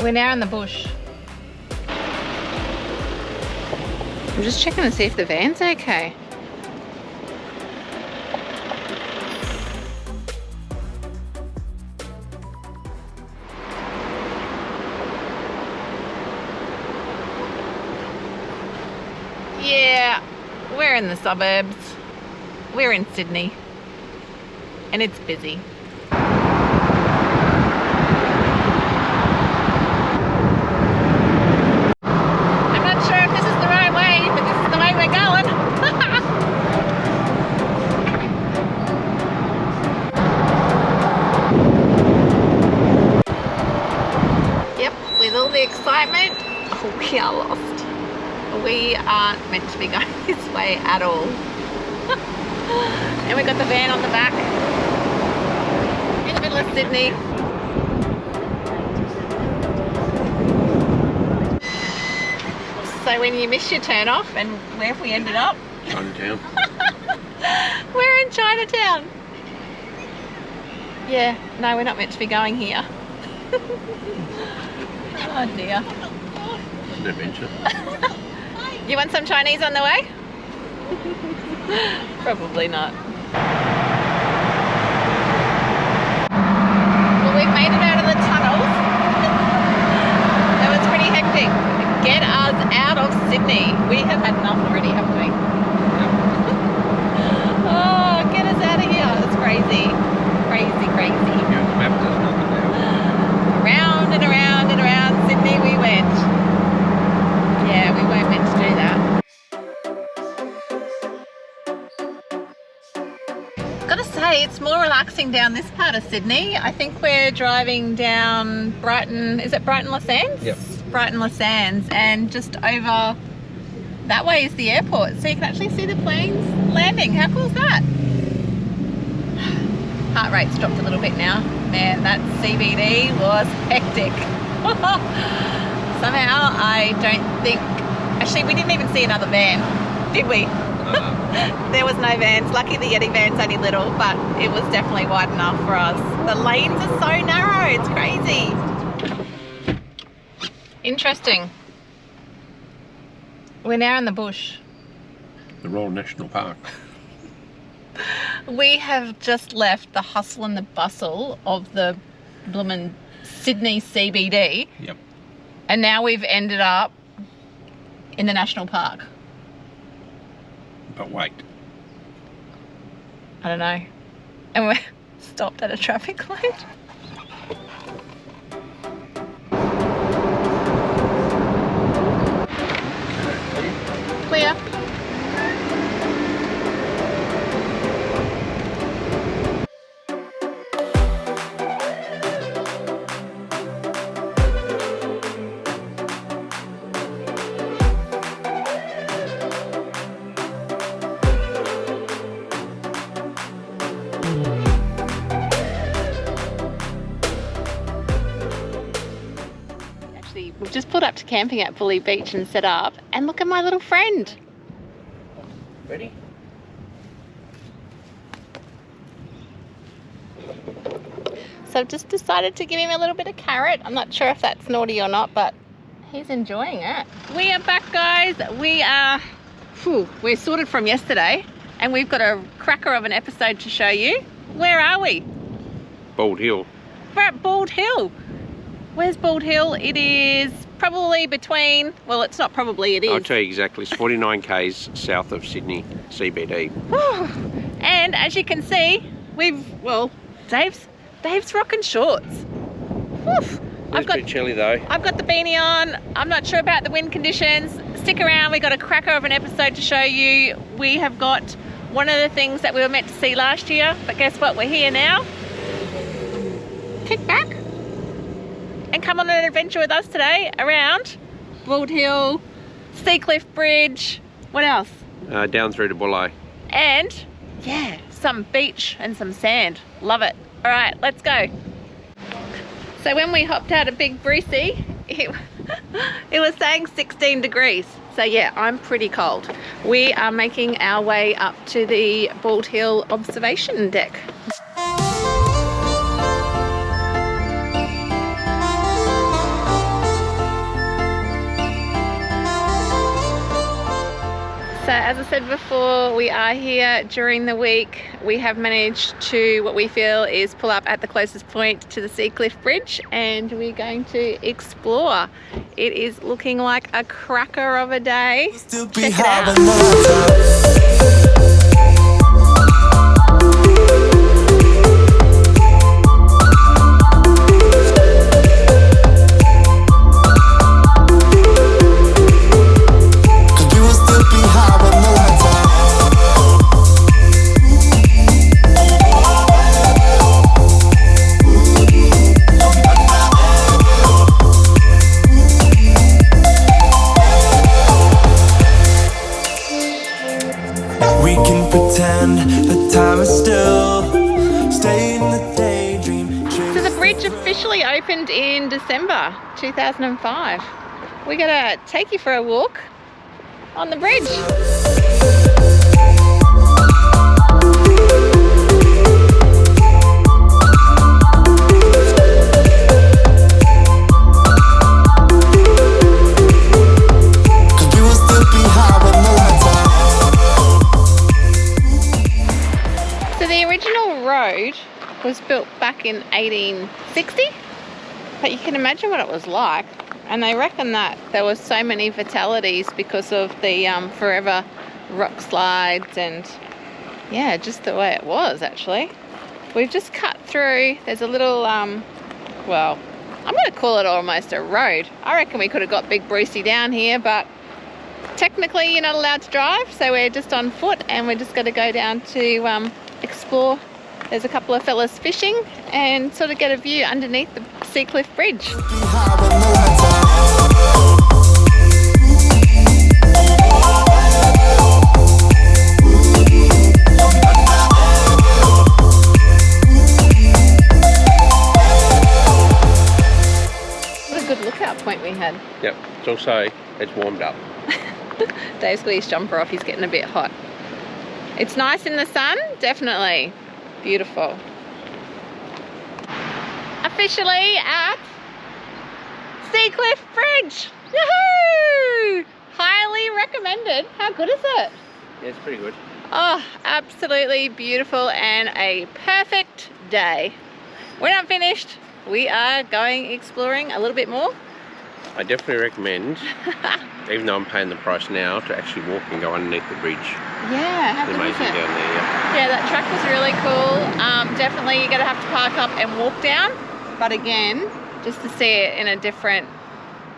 We're now in the bush. I'm just checking to see if the van's okay. Yeah, we're in the suburbs. We're in Sydney. And it's busy. I'm not sure if this is the right way, but this is the way we're going. Yep, with all the excitement, we are lost. We aren't meant to be going this way at all. And we've got the van on the back in the middle of Sydney. So when you miss your turn off, and where have we ended up? Chinatown. We're in Chinatown. Yeah, no, we're not meant to be going here. Oh dear. An adventure. You want some Chinese on the way? Probably not. Well, we've made it out of the tunnels. That was pretty hectic. Get us out of Sydney. We have had enough already, haven't we? Oh, get us out of here. That's crazy. Crazy, crazy. Yeah, the map does nothing now. Around and around and around Sydney we went. Yeah, we weren't meant to do that. Gotta say, it's more relaxing down this part of Sydney. I think we're driving down Brighton, is it Brighton Les Sands? Yep. Brighton Les Sands, and just over that way is the airport. So you can actually see the planes landing. How cool is that? Heart rate's dropped a little bit now. Man, that CBD was hectic. Somehow I don't think, actually we didn't even see another van, did we? There was no vans. Lucky the Yeti van's only little, but it was definitely wide enough for us. The lanes are so narrow, it's crazy. Interesting. We're now in the bush. The Royal National Park. We have just left the hustle and the bustle of the bloomin' Sydney CBD. Yep. And now we've ended up in the national park. But wait. I don't know. And we're stopped at a traffic light. Clear. We've just pulled up to camping at Bulli Beach and set up, and look at my little friend. Ready? So I've just decided to give him a little bit of carrot. I'm not sure if that's naughty or not, but he's enjoying it. We are back, guys. We're sorted from yesterday, and we've got a cracker of an episode to show you. Where are we? Bald Hill. We're at Bald Hill. Where's Bald Hill? It is probably between, well, it's not probably, it is. I'll tell you exactly. It's 49 k's south of Sydney CBD. And as you can see, Dave's rocking shorts. It's a bit chilly though. I've got the beanie on. I'm not sure about the wind conditions. Stick around, we got a cracker of an episode to show you. We have got one of the things that we were meant to see last year, but guess what? We're here now. Kick back and come on an adventure with us today around Bald Hill, Seacliff Bridge, what else? Down through to Bulli. And yeah, some beach and some sand. Love it. All right, let's go. So when we hopped out of Big Brucey, it was saying 16 degrees. So yeah, I'm pretty cold. We are making our way up to the Bald Hill observation deck. So as I said before, we are here during the week. We have managed to, what we feel is pull up at the closest point to the Seacliff Bridge, and we're going to explore. It is looking like a cracker of a day. Check it out. Officially opened in December 2005. We're gonna take you for a walk on the bridge. So the original road was built back in 1860, but you can imagine what it was like, and they reckon that there was so many fatalities because of the forever rock slides, and yeah, just the way it was. Actually, we've just cut through. There's a little well, I'm going to call it almost a road. I reckon we could have got Big Brucey down here, but technically you're not allowed to drive, so we're just on foot, and we're just going to go down to explore. There's a couple of fellas fishing and sort of get a view underneath the Seacliff Bridge. What a good lookout point we had. Yep, it's warmed up. Dave's got his jumper off, he's getting a bit hot. It's nice in the sun, definitely. Beautiful. Officially at Seacliff Bridge. Yahoo! Highly recommended. How good is it? Yeah, it's pretty good. Oh, absolutely beautiful and a perfect day. We're not finished. We are going exploring a little bit more. I definitely recommend, even though I'm paying the price now, to actually walk and go underneath the bridge. Yeah, how good is amazing it? down there. Yeah. Yeah, that track was really cool. Definitely you're going to have to park up and walk down, but again, just to see it in a different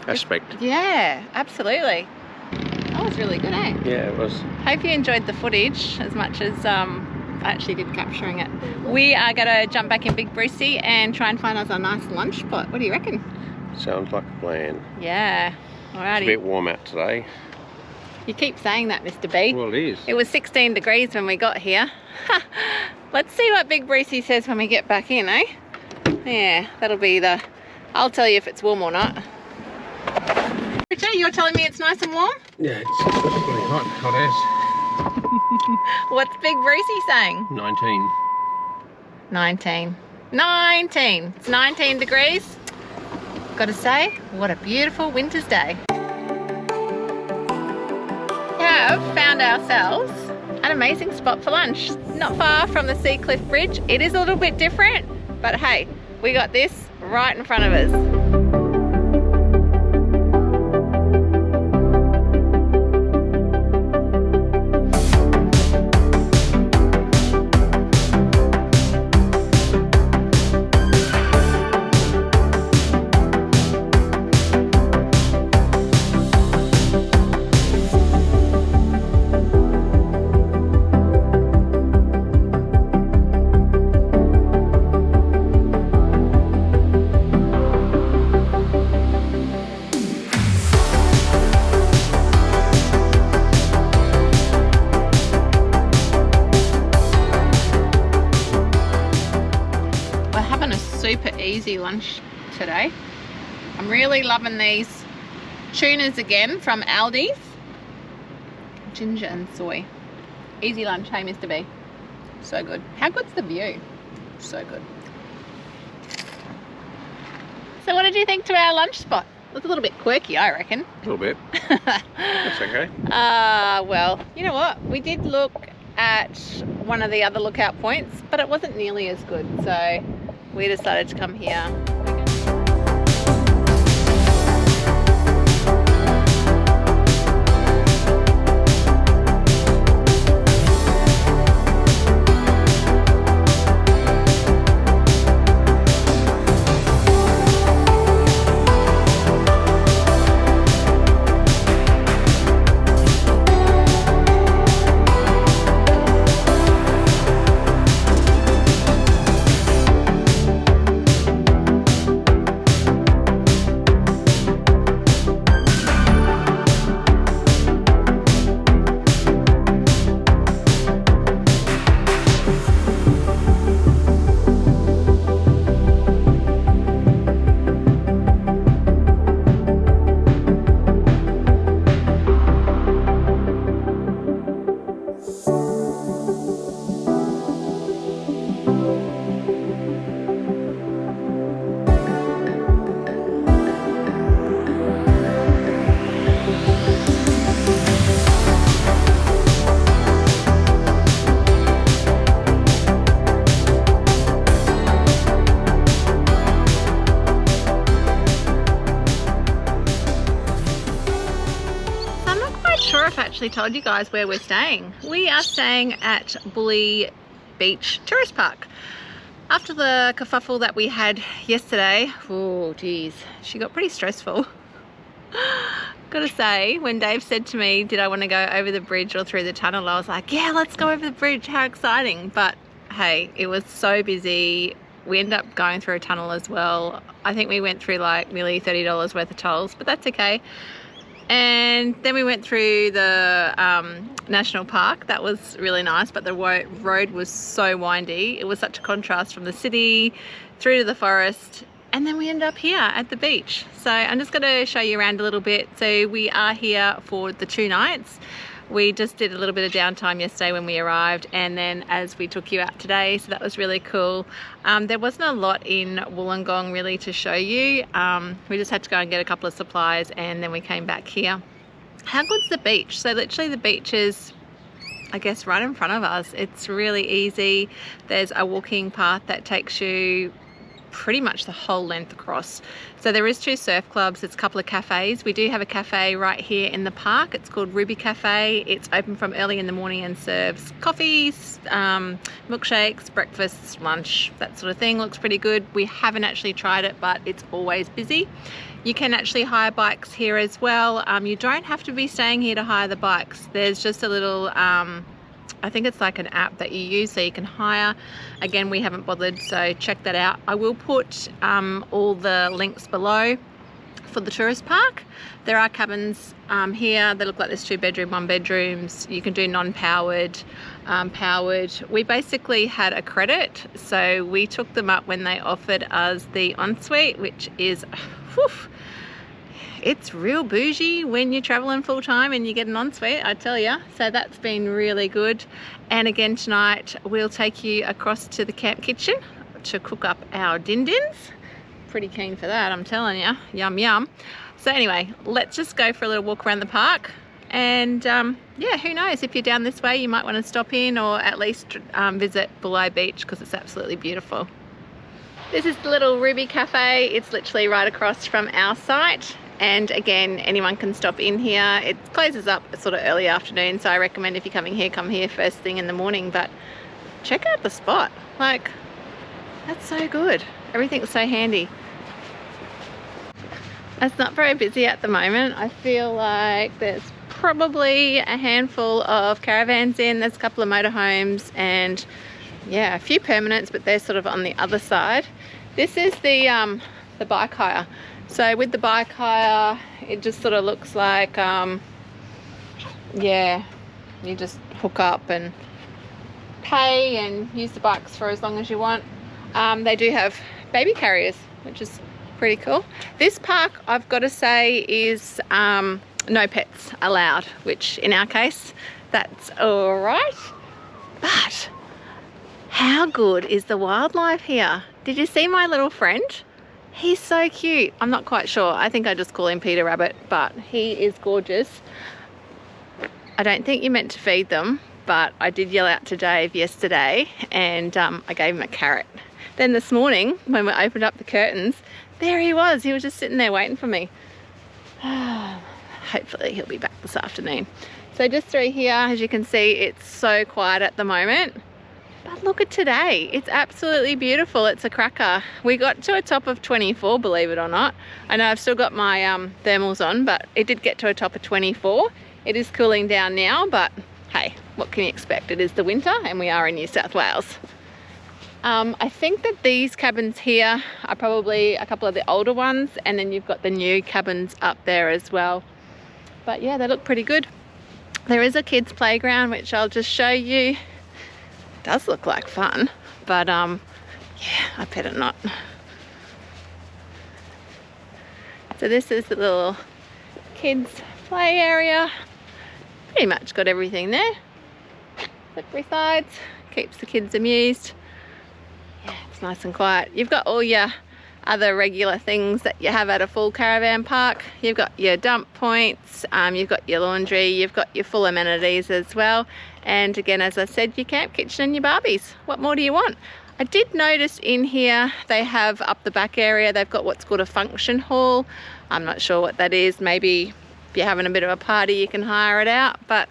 aspect. Yeah, absolutely. That was really good, eh? Yeah, it was. Hope you enjoyed the footage as much as I actually did capturing it. We are going to jump back in Big Brucey and try and find us a nice lunch spot. What do you reckon? Sounds like a plan. Yeah. Alrighty. It's a bit warm out today. You keep saying that, Mr. B. Well, it is. It was 16 degrees when we got here. Let's see what Big Brucey says when we get back in, eh? Yeah, that'll be the... I'll tell you if it's warm or not. Richard, you're telling me it's nice and warm? Yeah, it's pretty hot. Hot as. What's Big Brucey saying? 19. 19. 19. It's 19 degrees. Gotta say, what a beautiful winter's day. We have found ourselves an amazing spot for lunch. Not far from the Seacliff Bridge. It is a little bit different, but hey, we got this right in front of us. Super easy lunch today. I'm really loving these tunas again from Aldi's. Ginger and soy. Easy lunch, hey Mr. B. So good. How good's the view? So good. So what did you think to our lunch spot? It's a little bit quirky, I reckon. A little bit. That's okay. Well, you know what? We did look at one of the other lookout points, but it wasn't nearly as good. So we decided to come here. Actually told you guys where we're staying. We are staying at Bulli Beach Tourist Park. After the kerfuffle that we had yesterday, oh geez, she got pretty stressful. Gotta say, when Dave said to me, did I want to go over the bridge or through the tunnel, I was like, yeah, let's go over the bridge, how exciting. But hey, it was so busy. We ended up going through a tunnel as well. I think we went through like nearly $30 worth of tolls, but that's okay. And then we went through the national park. That was really nice, but the road was so windy. It was such a contrast from the city through to the forest, and then we ended up here at the beach. So I'm just going to show you around a little bit. So we are here for the 2 nights. We just did a little bit of downtime yesterday when we arrived, and then as we took you out today, so that was really cool. There wasn't a lot in Wollongong really to show you. We just had to go and get a couple of supplies, and then we came back here. How good's the beach? So literally the beach is, I guess, right in front of us. It's really easy. There's a walking path that takes you pretty much the whole length across. So there is 2 surf clubs, there's a couple of cafes. We do have a cafe right here in the park. It's called Ruby Cafe. It's open from early in the morning and serves coffees, milkshakes, breakfasts, lunch, that sort of thing. Looks pretty good. We haven't actually tried it, but it's always busy. You can actually hire bikes here as well. You don't have to be staying here to hire the bikes. There's just a little I think it's like an app that you use so you can hire. Again, we haven't bothered, so check that out. I will put all the links below for the tourist park. There are cabins here. They look like there's 2 bedroom, 1 bedrooms. You can do non-powered, powered. We basically had a credit, so we took them up when they offered us the ensuite, which is, whew, it's real bougie when you're traveling full time and you get an ensuite, I tell you. So that's been really good. And again tonight we'll take you across to the camp kitchen to cook up our din-dins. Pretty keen for that, I'm telling you. Yum yum. So anyway, let's just go for a little walk around the park. And yeah, who knows, if you're down this way you might want to stop in or at least visit Bulli Beach, because it's absolutely beautiful. This is the little Ruby Cafe. It's literally right across from our site. And again, anyone can stop in here. It closes up sort of early afternoon, so I recommend if you're coming here, come here first thing in the morning. But check out the spot. Like, that's so good. Everything's so handy. It's not very busy at the moment. I feel like there's probably a handful of caravans in. There's a couple of motorhomes and yeah, a few permanents, but they're sort of on the other side. This is the bike hire. So with the bike hire, it just sort of looks like, yeah, you just hook up and pay and use the bikes for as long as you want. They do have baby carriers, which is pretty cool. This park, I've got to say, is no pets allowed, which in our case, that's all right. But how good is the wildlife here? Did you see my little friend? He's so cute. I'm not quite sure. I think I just call him Peter Rabbit, but he is gorgeous. I don't think you're meant to feed them, but I did yell out to Dave yesterday and I gave him a carrot. Then this morning, when we opened up the curtains, there he was. He was just sitting there waiting for me. Hopefully he'll be back this afternoon. So just through here, as you can see, it's so quiet at the moment. But look at today. It's absolutely beautiful. It's a cracker. We got to a top of 24, believe it or not. I know I've still got my thermals on, but it did get to a top of 24. It is cooling down now, but hey, what can you expect? It is the winter and we are in New South Wales. I think that these cabins here are probably a couple of the older ones, and then you've got the new cabins up there as well. But yeah, they look pretty good. There is a kids playground, which I'll just show you. It does look like fun, but yeah, I better not. So this is the little kids play area. Pretty much got everything there. Slippery sides, keeps the kids amused. Yeah, it's nice and quiet. You've got all your other regular things that you have at a full caravan park. You've got your dump points, you've got your laundry, you've got your full amenities as well. And again, as I said, your camp kitchen and your Barbies. What more do you want? I did notice in here they have up the back area, they've got what's called a function hall. I'm not sure what that is. Maybe if you're having a bit of a party, you can hire it out. But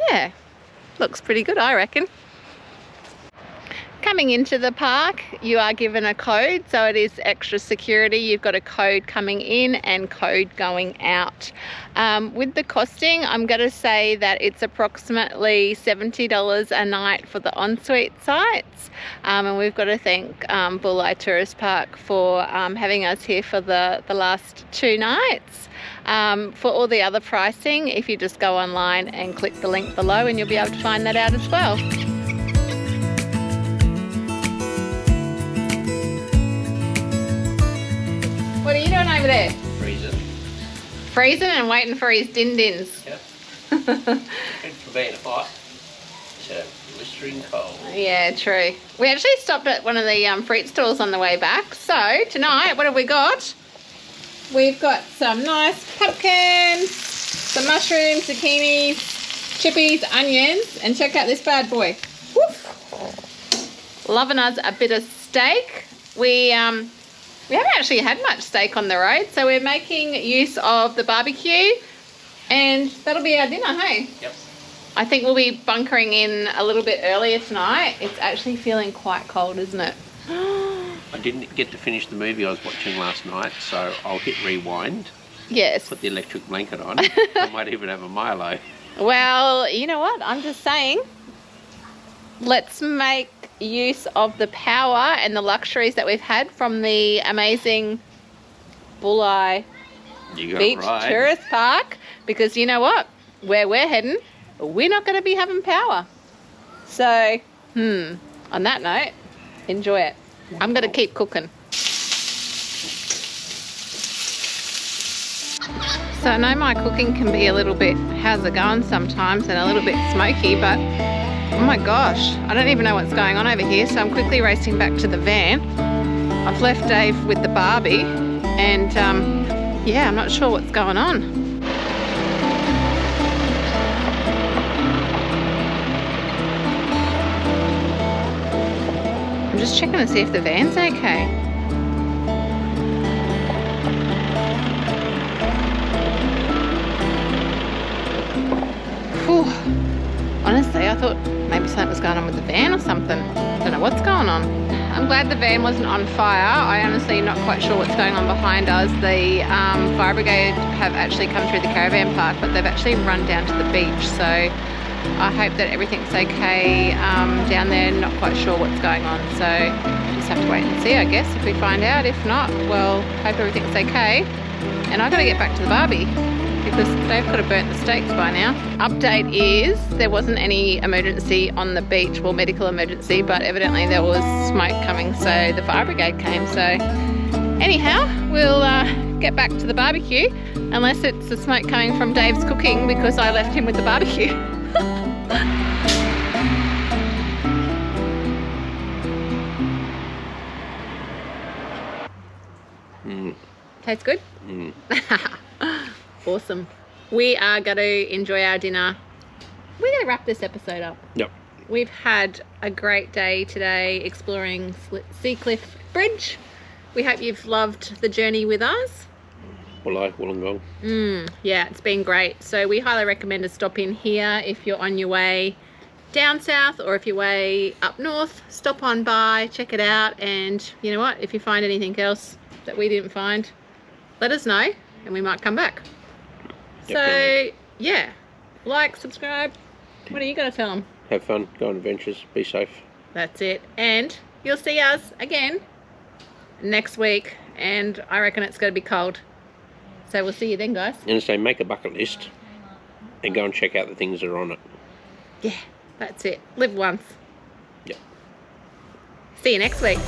yeah, looks pretty good, I reckon. Coming into the park, you are given a code, so it is extra security. You've got a code coming in and code going out. With the costing, I'm going to say that it's approximately $70 a night for the ensuite sites. And we've got to thank Bulli Beach Tourist Park for having us here for the last 2 nights. For all the other pricing, if you just go online and click the link below, and you'll be able to find that out as well. What are you doing over there? Freezing. Freezing and waiting for his din-dins. Yep. Good for being hot. So blistering cold. Yeah, true. We actually stopped at one of the fruit stalls on the way back. So tonight, what have we got? We've got some nice pumpkins, some mushrooms, zucchinis, chippies, onions, and check out this bad boy. Woof. Loving us a bit of steak. We haven't actually had much steak on the road, so we're making use of the barbecue, and that'll be our dinner, hey? Yep. I think we'll be bunkering in a little bit earlier tonight. It's actually feeling quite cold, isn't it? I didn't get to finish the movie I was watching last night, so I'll hit rewind. Yes. Put the electric blanket on. I might even have a Milo. Well, you know what? I'm just saying, let's make use of the power and the luxuries that we've had from the amazing Bulli Beach Tourist Park, because you know what? Where we're heading, we're not going to be having power. So, on that note, enjoy it. I'm going to keep cooking. So I know my cooking can be a little bit, how's it going sometimes, and a little bit smoky, but oh my gosh, I don't even know what's going on over here, so I'm quickly racing back to the van. I've left Dave with the Barbie, and yeah, I'm not sure what's going on. I'm just checking to see if the van's okay. Whew. Honestly, I thought maybe something was going on with the van or something. Don't know what's going on. I'm glad the van wasn't on fire. I honestly not quite sure what's going on behind us. The fire brigade have actually come through the caravan park, but they've actually run down to the beach. So I hope that everything's okay down there. Not quite sure what's going on. So just have to wait and see, I guess, if we find out. If not, well, hope everything's okay. And I've got to get back to the Barbie, because Dave could have burnt the steaks by now. Update is there wasn't any emergency on the beach, well, medical emergency, but evidently there was smoke coming, so the fire brigade came. So anyhow, we'll get back to the barbecue, unless it's the smoke coming from Dave's cooking because I left him with the barbecue. Tastes good? Mm. Awesome. We are going to enjoy our dinner. We're going to wrap this episode up. Yep. We've had a great day today exploring Seacliff Bridge. We hope you've loved the journey with us. Wollongong. Yeah, it's been great. So we highly recommend to stop in here if you're on your way down south, or if you're way up north, stop on by, check it out, and you know what, if you find anything else that we didn't find, let us know and we might come back. Definitely. So yeah, like, subscribe. What are you going to tell them? Have fun, go on adventures, be safe. That's it. And you'll see us again next week, and I reckon it's going to be cold. So we'll see you then, guys. And so make a bucket list and go and check out the things that are on it. Yeah, that's it. Live once. Yep. See you next week.